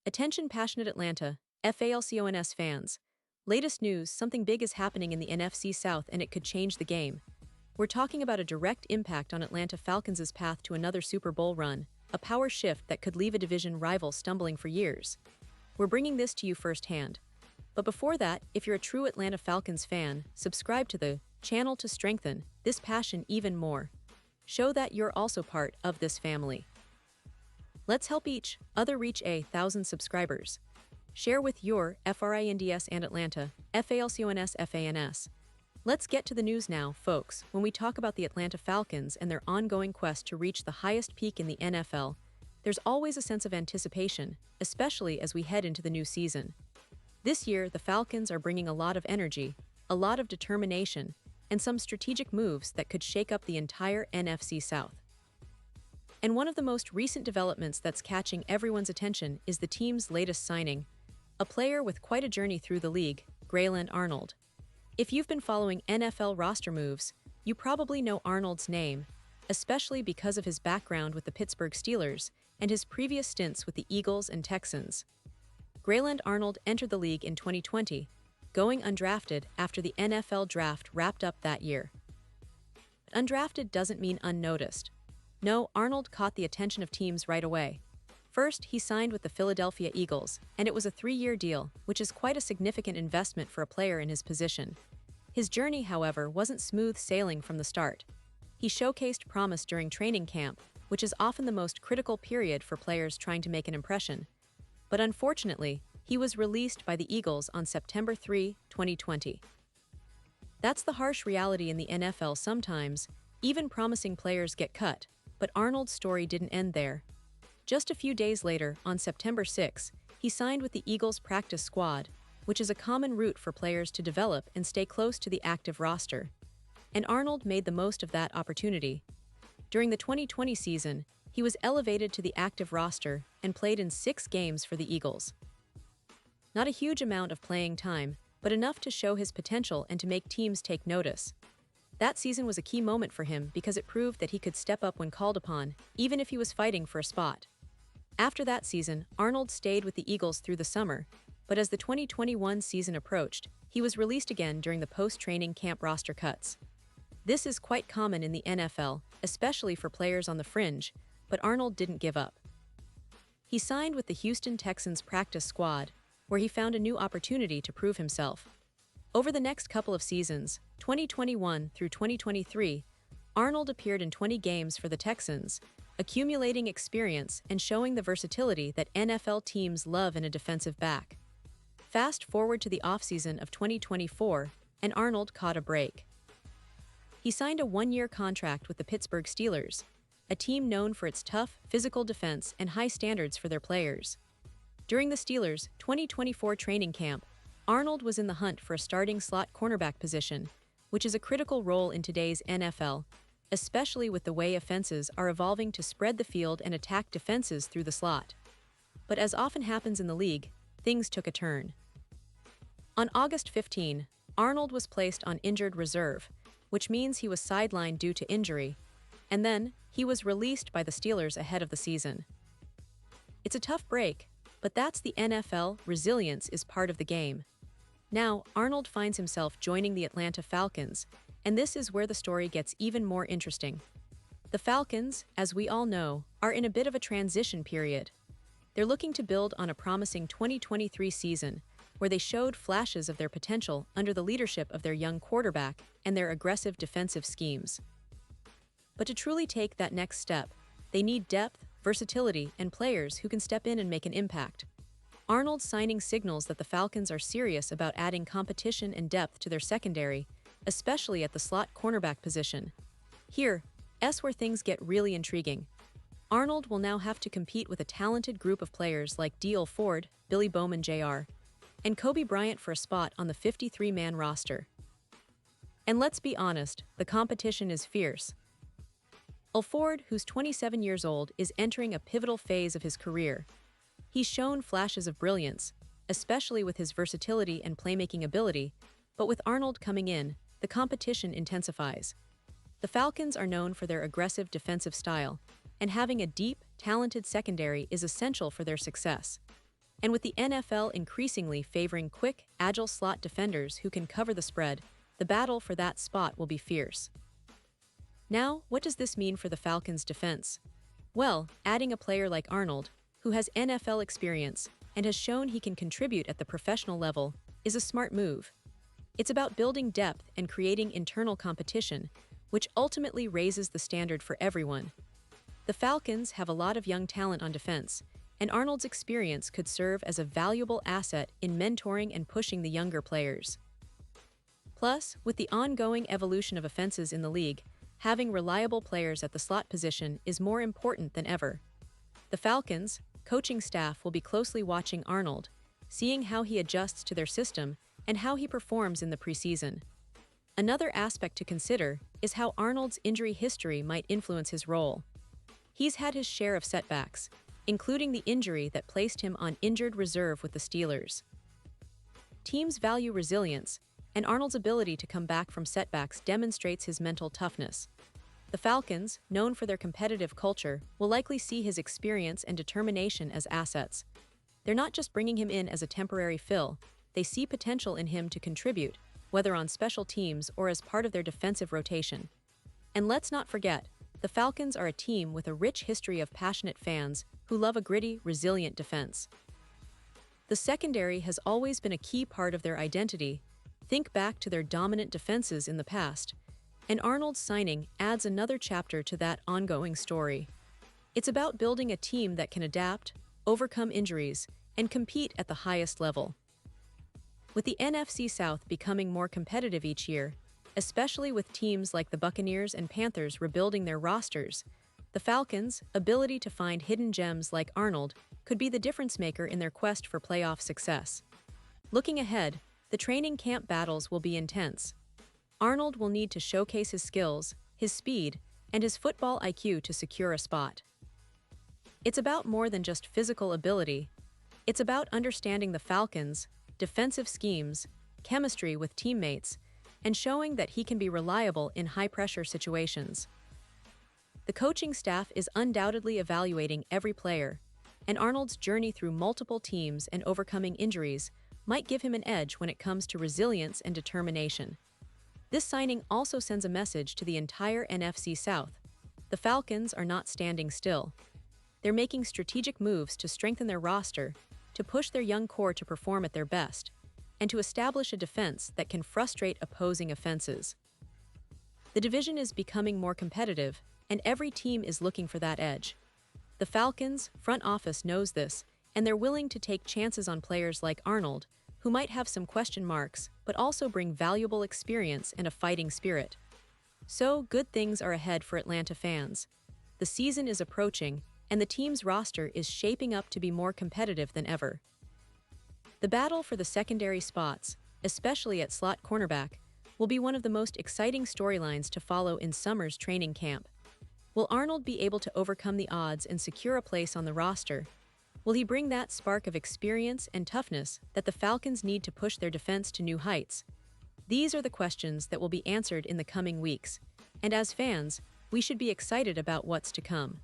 Attention passionate Atlanta, Falcons fans. Latest news, something big is happening in the NFC South and it could change the game. We're talking about a direct impact on Atlanta Falcons' path to another Super Bowl run, a power shift that could leave a division rival stumbling for years. We're bringing this to you firsthand. But before that, if you're a true Atlanta Falcons fan, subscribe to the channel to strengthen this passion even more. Show that you're also part of this family. Let's help each other reach 1,000 subscribers. Share with your FRINDS and Atlanta, FALCONS FANS. Let's get to the news now, folks. When we talk about the Atlanta Falcons and their ongoing quest to reach the highest peak in the NFL, there's always a sense of anticipation, especially as we head into the new season. This year, the Falcons are bringing a lot of energy, a lot of determination, and some strategic moves that could shake up the entire NFC South. And one of the most recent developments that's catching everyone's attention is the team's latest signing, a player with quite a journey through the league, Grayland Arnold. If you've been following NFL roster moves, you probably know Arnold's name, especially because of his background with the Pittsburgh Steelers and his previous stints with the Eagles and Texans. Grayland Arnold entered the league in 2020, going undrafted after the NFL draft wrapped up that year. But undrafted doesn't mean unnoticed. No, Arnold caught the attention of teams right away. First, he signed with the Philadelphia Eagles, and it was a 3-year deal, which is quite a significant investment for a player in his position. His journey, however, wasn't smooth sailing from the start. He showcased promise during training camp, which is often the most critical period for players trying to make an impression. But unfortunately, he was released by the Eagles on September 3, 2020. That's the harsh reality in the NFL sometimes. Even promising players get cut. But Arnold's story didn't end there. Just a few days later, on September 6, he signed with the Eagles practice squad, which is a common route for players to develop and stay close to the active roster. And Arnold made the most of that opportunity. During the 2020 season, he was elevated to the active roster and played in 6 games for the Eagles. Not a huge amount of playing time, but enough to show his potential and to make teams take notice. That season was a key moment for him because it proved that he could step up when called upon, even if he was fighting for a spot. After that season, Arnold stayed with the Eagles through the summer, but as the 2021 season approached, he was released again during the post-training camp roster cuts. This is quite common in the NFL, especially for players on the fringe, but Arnold didn't give up. He signed with the Houston Texans practice squad, where he found a new opportunity to prove himself. Over the next couple of seasons, 2021 through 2023, Arnold appeared in 20 games for the Texans, accumulating experience and showing the versatility that NFL teams love in a defensive back. Fast forward to the offseason of 2024, and Arnold caught a break. He signed a 1-year contract with the Pittsburgh Steelers, a team known for its tough, physical defense and high standards for their players. During the Steelers' 2024 training camp, Arnold was in the hunt for a starting slot cornerback position, which is a critical role in today's NFL, especially with the way offenses are evolving to spread the field and attack defenses through the slot. But as often happens in the league, things took a turn. On August 15, Arnold was placed on injured reserve, which means he was sidelined due to injury, and then he was released by the Steelers ahead of the season. It's a tough break, but that's the NFL. Resilience is part of the game. Now, Arnold finds himself joining the Atlanta Falcons, and this is where the story gets even more interesting. The Falcons, as we all know, are in a bit of a transition period. They're looking to build on a promising 2023 season, where they showed flashes of their potential under the leadership of their young quarterback and their aggressive defensive schemes. But to truly take that next step, they need depth, versatility, and players who can step in and make an impact. Arnold's signing signals that the Falcons are serious about adding competition and depth to their secondary, especially at the slot cornerback position. Here's where things get really intriguing. Arnold will now have to compete with a talented group of players like D.L. Ford, Billy Bowman Jr., and Kobe Bryant for a spot on the 53-man roster. And let's be honest, the competition is fierce. Ford, who's 27 years old, is entering a pivotal phase of his career. He's shown flashes of brilliance, especially with his versatility and playmaking ability, but with Arnold coming in, the competition intensifies. The Falcons are known for their aggressive defensive style, and having a deep, talented secondary is essential for their success. And with the NFL increasingly favoring quick, agile slot defenders who can cover the spread, the battle for that spot will be fierce. Now, what does this mean for the Falcons' defense? Well, adding a player like Arnold, who has NFL experience and has shown he can contribute at the professional level, is a smart move. It's about building depth and creating internal competition, which ultimately raises the standard for everyone. The Falcons have a lot of young talent on defense, and Arnold's experience could serve as a valuable asset in mentoring and pushing the younger players. Plus, with the ongoing evolution of offenses in the league, having reliable players at the slot position is more important than ever. The Falcons' coaching staff will be closely watching Arnold, seeing how he adjusts to their system and how he performs in the preseason. Another aspect to consider is how Arnold's injury history might influence his role. He's had his share of setbacks, including the injury that placed him on injured reserve with the Steelers. Teams value resilience, and Arnold's ability to come back from setbacks demonstrates his mental toughness. The Falcons, known for their competitive culture, will likely see his experience and determination as assets. They're not just bringing him in as a temporary fill, they see potential in him to contribute, whether on special teams or as part of their defensive rotation. And let's not forget, the Falcons are a team with a rich history of passionate fans who love a gritty, resilient defense. The secondary has always been a key part of their identity. Think back to their dominant defenses in the past, and Arnold's signing adds another chapter to that ongoing story. It's about building a team that can adapt, overcome injuries, and compete at the highest level. With the NFC South becoming more competitive each year, especially with teams like the Buccaneers and Panthers rebuilding their rosters, the Falcons' ability to find hidden gems like Arnold could be the difference-maker in their quest for playoff success. Looking ahead, the training camp battles will be intense. Arnold will need to showcase his skills, his speed, and his football IQ to secure a spot. It's about more than just physical ability. It's about understanding the Falcons' defensive schemes, chemistry with teammates, and showing that he can be reliable in high-pressure situations. The coaching staff is undoubtedly evaluating every player, and Arnold's journey through multiple teams and overcoming injuries might give him an edge when it comes to resilience and determination. This signing also sends a message to the entire NFC South. The Falcons are not standing still. They're making strategic moves to strengthen their roster, to push their young core to perform at their best, and to establish a defense that can frustrate opposing offenses. The division is becoming more competitive, and every team is looking for that edge. The Falcons' front office knows this, and they're willing to take chances on players like Arnold, who might have some question marks, but also bring valuable experience and a fighting spirit. So, good things are ahead for Atlanta fans. The season is approaching, and the team's roster is shaping up to be more competitive than ever. The battle for the secondary spots, especially at slot cornerback, will be one of the most exciting storylines to follow in summer's training camp. Will Arnold be able to overcome the odds and secure a place on the roster? Will he bring that spark of experience and toughness that the Falcons need to push their defense to new heights? These are the questions that will be answered in the coming weeks, and as fans, we should be excited about what's to come.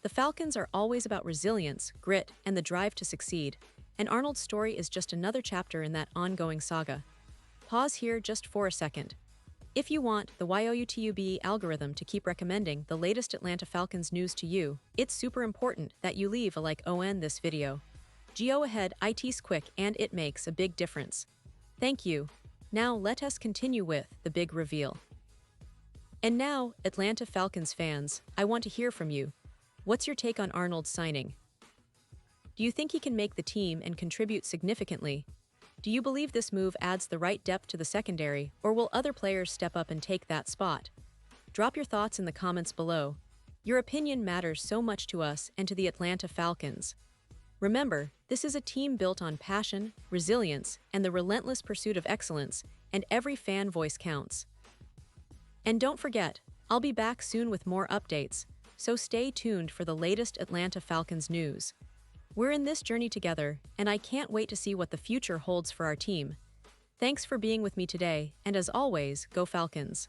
The Falcons are always about resilience, grit, and the drive to succeed, and Arnold's story is just another chapter in that ongoing saga. Pause here just for a second. If you want the YouTube algorithm to keep recommending the latest Atlanta Falcons news to you, it's super important that you leave a like on this video. Go ahead, it's quick and it makes a big difference. Thank you. Now let us continue with the big reveal. And now, Atlanta Falcons fans, I want to hear from you. What's your take on Arnold's signing? Do you think he can make the team and contribute significantly? Do you believe this move adds the right depth to the secondary, or will other players step up and take that spot? Drop your thoughts in the comments below. Your opinion matters so much to us and to the Atlanta Falcons. Remember, this is a team built on passion, resilience, and the relentless pursuit of excellence, and every fan voice counts. And don't forget, I'll be back soon with more updates, so stay tuned for the latest Atlanta Falcons news. We're in this journey together, and I can't wait to see what the future holds for our team. Thanks for being with me today, and as always, go Falcons!